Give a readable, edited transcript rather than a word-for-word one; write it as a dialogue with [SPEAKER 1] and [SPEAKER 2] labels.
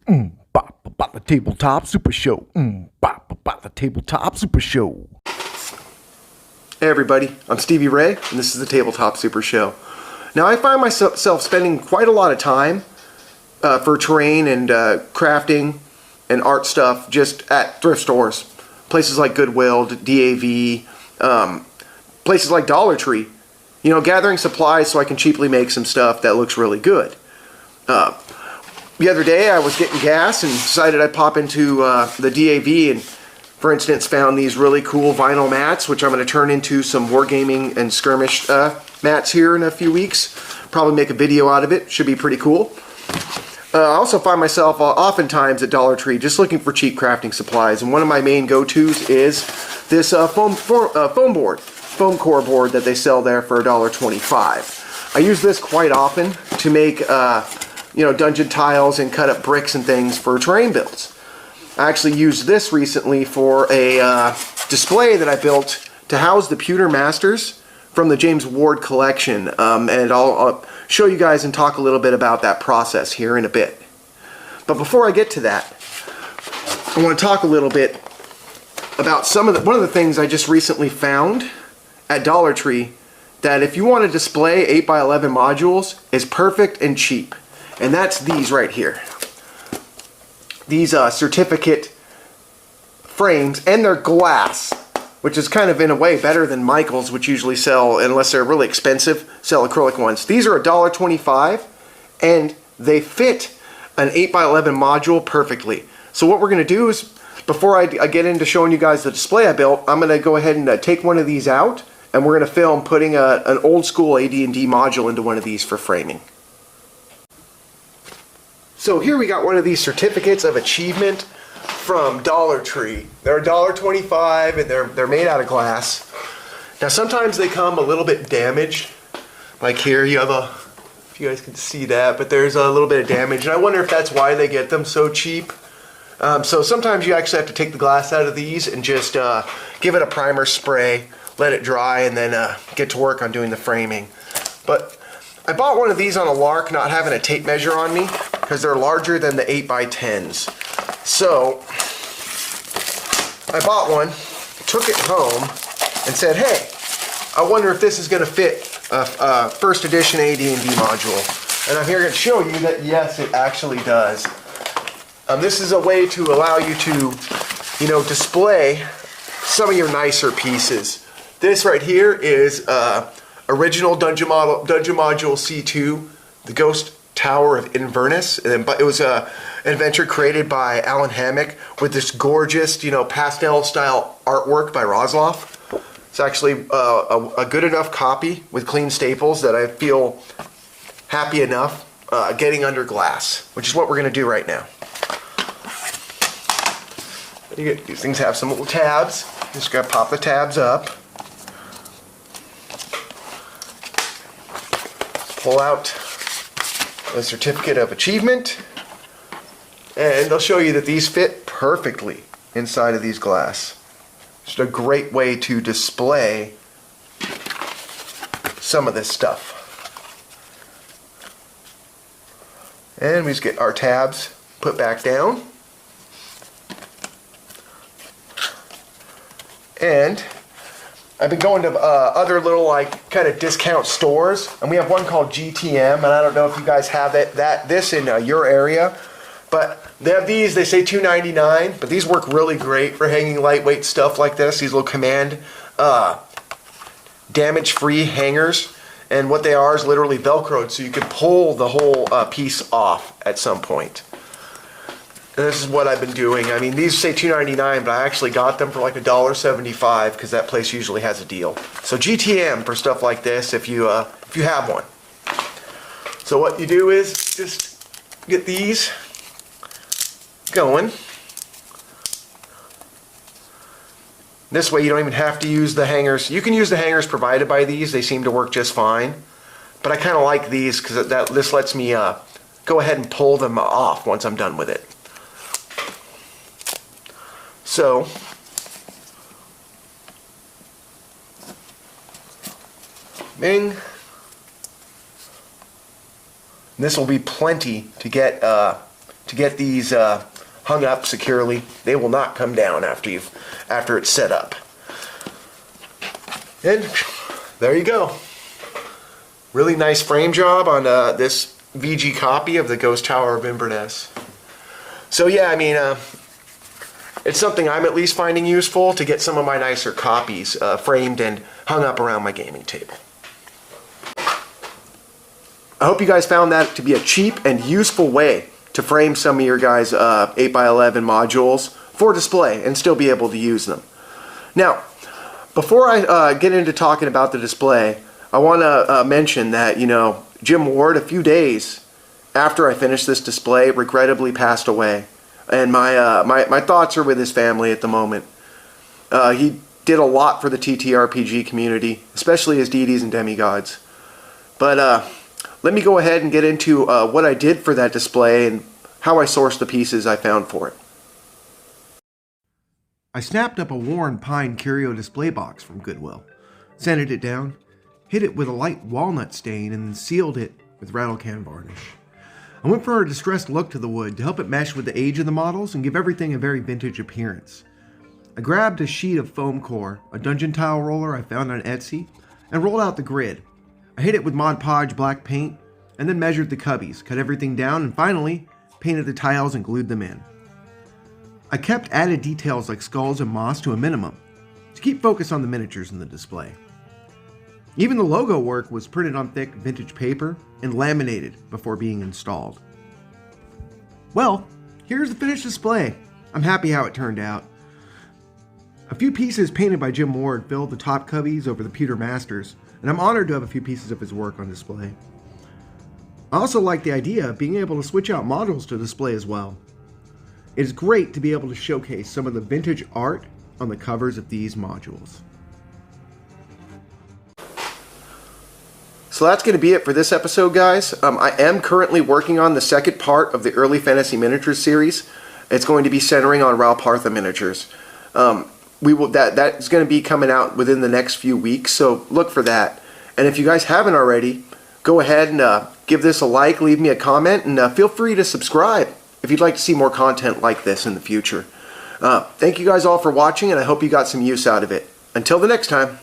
[SPEAKER 1] Bop, the tabletop super show. Bop, the tabletop super show.
[SPEAKER 2] Hey everybody, I'm Stevie Ray, and this is the Tabletop Super Show. Now I find myself spending quite a lot of time for terrain and crafting and art stuff just at thrift stores. Places like Goodwill, DAV, places like Dollar Tree. You know, gathering supplies so I can cheaply make some stuff that looks really good. The other day I was getting gas and decided I'd pop into the DAV and, for instance, found these really cool vinyl mats, which I'm going to turn into some wargaming and skirmish mats here in a few weeks. Probably make a video out of it. Should be pretty cool. I also find myself oftentimes at Dollar Tree just looking for cheap crafting supplies, and one of my main go-tos is this foam core board that they sell there for $1.25. I use this quite often to make dungeon tiles and cut up bricks and things for terrain builds. I actually used this recently for a display that I built to house the pewter masters from the James Ward collection, and I'll show you guys and talk a little bit about that process here in a bit. But before I get to that, I want to talk a little bit about one of the things I just recently found at Dollar Tree that, if you want to display 8x11 modules, is perfect and cheap. And that's these right here. These certificate frames, and they're glass, which is kind of in a way better than Michaels, which usually sell, unless they're really expensive, sell acrylic ones. These are $1.25, and they fit an 8x11 module perfectly. So what we're going to do is, before I get into showing you guys the display I built, I'm going to go ahead and take one of these out, and we're going to film putting an old school AD&D module into one of these for framing. So here we got one of these certificates of achievement from Dollar Tree. They're $1.25 and they're made out of glass. Now sometimes they come a little bit damaged. Like here you have if you guys can see that, but there's a little bit of damage. And I wonder if that's why they get them so cheap. So sometimes you actually have to take the glass out of these and just give it a primer spray, let it dry, and then get to work on doing the framing. But I bought one of these on a lark, not having a tape measure on me, because they're larger than the 8x10s. So I bought one, took it home, and said, hey, I wonder if this is going to fit a first edition AD&D module. And I'm here to show you that yes, it actually does. This is a way to allow you to, display some of your nicer pieces. This right here is original Dungeon Module C2, the Ghost Tower of Inverness. But it was an adventure created by Alan Hammock with this gorgeous, pastel style artwork by Rosloff. It's actually a good enough copy with clean staples that I feel happy enough getting under glass, which is what we're going to do right now. These things have some little tabs. Just gotta pop the tabs up. Pull out the certificate of achievement, and they'll show you that these fit perfectly inside of these glass. Just a great way to display some of this stuff. And we just get our tabs put back down. And I've been going to other little kind of discount stores, and we have one called GTM, and I don't know if you guys have this in your area, but they have these. They say $2.99, but these work really great for hanging lightweight stuff like this. These little command damage-free hangers, and what they are is literally Velcroed, so you can pull the whole piece off at some point. And this is what I've been doing. I mean, these say $2.99, but I actually got them for like $1.75 because that place usually has a deal. So GTM for stuff like this if you have one. So what you do is just get these going. This way you don't even have to use the hangers. You can use the hangers provided by these. They seem to work just fine. But I kind of like these because this lets me go ahead and pull them off once I'm done with it. So, bing. This will be plenty to get to get these hung up securely. They will not come down after it's set up. And there you go. Really nice frame job on this VG copy of the Ghost Tower of Inverness. So yeah, I mean, it's something I'm at least finding useful to get some of my nicer copies framed and hung up around my gaming table. I hope you guys found that to be a cheap and useful way to frame some of your guys' 8x11 modules for display and still be able to use them. Now, before I get into talking about the display, I want to mention that, you know, Jim Ward, a few days after I finished this display, regrettably passed away. And my thoughts are with his family at the moment. He did a lot for the TTRPG community, especially as deities and demigods. But let me go ahead and get into what I did for that display and how I sourced the pieces I found for it. I snapped up a worn pine curio display box from Goodwill, sanded it down, hit it with a light walnut stain, and then sealed it with rattle can varnish. I went for a distressed look to the wood to help it mesh with the age of the models and give everything a very vintage appearance. I grabbed a sheet of foam core, a dungeon tile roller I found on Etsy, and rolled out the grid. I hit it with Mod Podge black paint, and then measured the cubbies, cut everything down, and finally painted the tiles and glued them in. I kept added details like skulls and moss to a minimum, to keep focus on the miniatures in the display. Even the logo work was printed on thick vintage paper and laminated before being installed. Well, here's the finished display. I'm happy how it turned out. A few pieces painted by Jim Ward filled the top cubbies over the pewter masters, and I'm honored to have a few pieces of his work on display. I also like the idea of being able to switch out models to display as well. It is great to be able to showcase some of the vintage art on the covers of these modules. So that's going to be it for this episode, guys. I am currently working on the second part of the Early Fantasy Miniatures series. It's going to be centering on Ralpartha miniatures. That's going to be coming out within the next few weeks, so look for that. And if you guys haven't already, go ahead and give this a like, leave me a comment, and feel free to subscribe if you'd like to see more content like this in the future. Thank you guys all for watching, and I hope you got some use out of it. Until the next time.